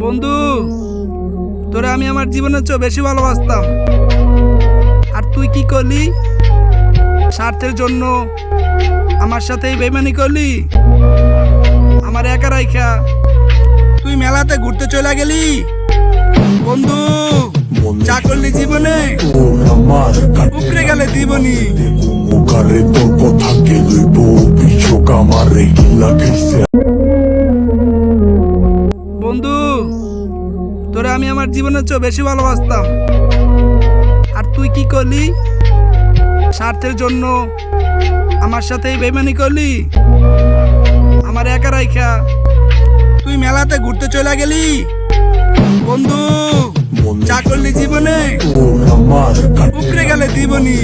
বন্ধু, তোরে আমি আমার জীবনের চেয়ে বেশি ভালোবাসতাম, আর তুই কি করলি? স্বার্থের জন্য আমার সাথে বেইমানি করলি। আমার একা রাইখা তুই মেলাতে ঘুরতে চলে গেলি। বন্ধু, যা করলি জীবনে উপরে গেলে দিবনি। বন্ধু, তোরে আমি আমার জীবনের চেয়ে বেশি ভালোবাসতাম, আর তুই কি করলি? স্বার্থের জন্য আমার সাথে বেইমানি করলি। আমার একা রাইখা তুই মেলাতে ঘুরতে চলে গেলি। বন্ধু, যা করলি জীবনে উপরে গেলে দিবনি।